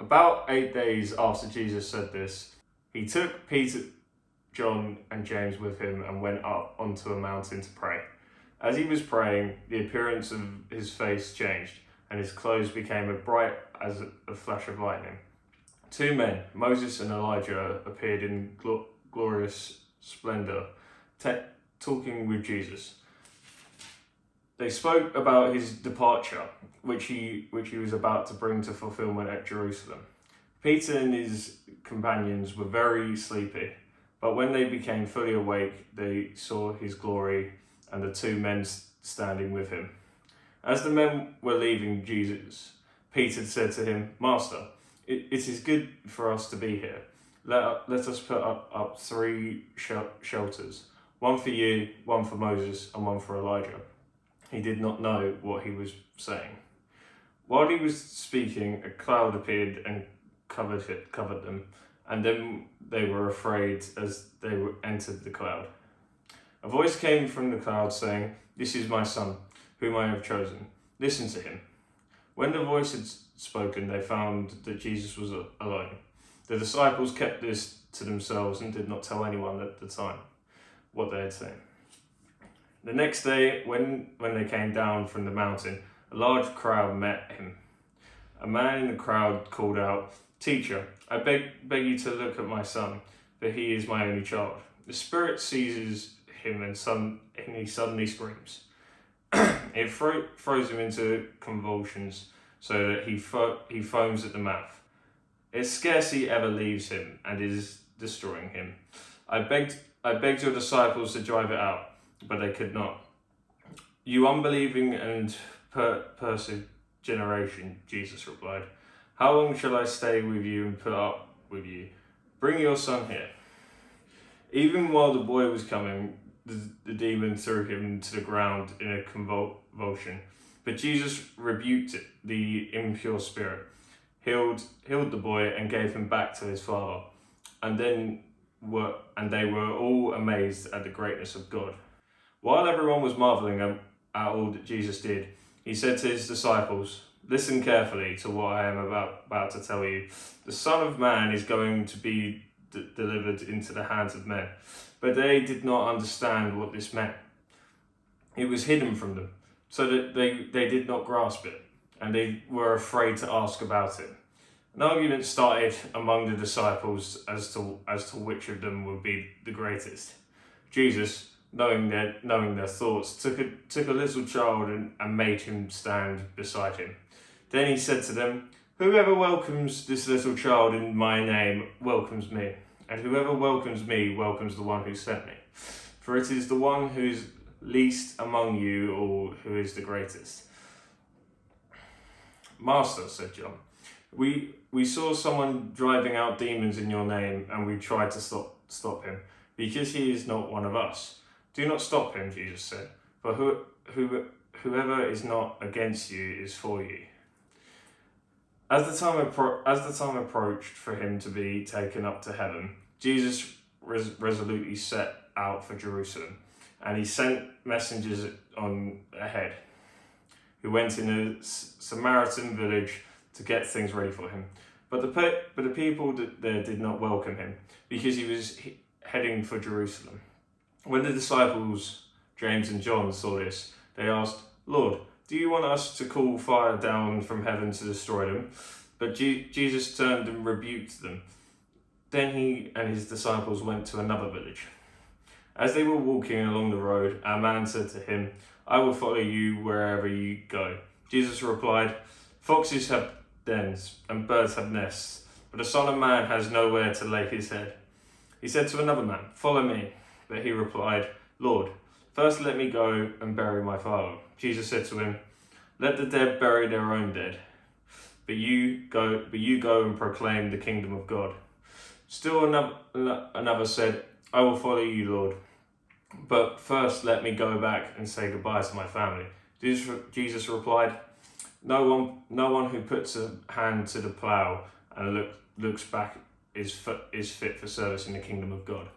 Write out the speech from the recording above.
About 8 days after Jesus said this, he took Peter, John, and James with him and went up onto a mountain to pray. As he was praying, the appearance of his face changed, and his clothes became as bright as a flash of lightning. Two men, Moses and Elijah, appeared in glorious splendor, talking with Jesus. They spoke about his departure, which he was about to bring to fulfillment at Jerusalem. Peter and his companions were very sleepy, but when they became fully awake, they saw his glory and the two men standing with him. As the men were leaving Jesus, Peter said to him, "Master, it is good for us to be here. Let us put up three shelters, one for you, one for Moses, and one for Elijah." He did not know what he was saying. While he was speaking, a cloud appeared and covered them, and then they were afraid as they entered the cloud. A voice came from the cloud saying, "This is my son, whom I have chosen. Listen to him." When the voice had spoken, they found that Jesus was alone. The disciples kept this to themselves and did not tell anyone at the time what they had seen. The next day, when they came down from the mountain, a large crowd met him. A man in the crowd called out, "Teacher, I beg you to look at my son, for he is my only child. The spirit seizes him and he suddenly screams. It throws him into convulsions so that he foams at the mouth. It scarcely ever leaves him and is destroying him. I begged your disciples to drive it out, but they could not." "You unbelieving and perverse generation," Jesus replied, "how long shall I stay with you and put up with you? Bring your son here." Even while the boy was coming, the demon threw him to the ground in a convulsion. But Jesus rebuked the impure spirit, healed the boy, and gave him back to his father. And they were all amazed at the greatness of God. While everyone was marveling at all that Jesus did, he said to his disciples, "Listen carefully to what I am about to tell you. The Son of Man is going to be delivered into the hands of men." But they did not understand what this meant. It was hidden from them, so that they did not grasp it, and they were afraid to ask about it. An argument started among the disciples as to which of them would be the greatest. Jesus, knowing their thoughts, took a little child and made him stand beside him. Then he said to them, "Whoever welcomes this little child in my name welcomes me, and whoever welcomes me welcomes the one who sent me. For it is the one who is least among you all who is the greatest." "Master," said John, we saw someone driving out demons in your name, and we tried to stop him, because he is not one of us." "Do not stop him," Jesus said, "for whoever is not against you is for you." As the time approached for him to be taken up to heaven, Jesus resolutely set out for Jerusalem, and he sent messengers on ahead, who went in a Samaritan village to get things ready for him. But the people there did not welcome him, because he was heading for Jerusalem. When the disciples, James and John, saw this, they asked, "Lord, do you want us to call fire down from heaven to destroy them?" But Jesus turned and rebuked them. Then he and his disciples went to another village. As they were walking along the road, a man said to him, "I will follow you wherever you go." Jesus replied, "Foxes have dens and birds have nests, but the Son of Man has nowhere to lay his head." He said to another man, "Follow me." But he replied, "Lord, first let me go and bury my father." Jesus said to him, "Let the dead bury their own dead, but you go and proclaim the kingdom of God." Still another said, "I will follow you, Lord, but first let me go back and say goodbye to my family." Jesus replied, No one who puts a hand to the plough and looks back is fit for service in the kingdom of God."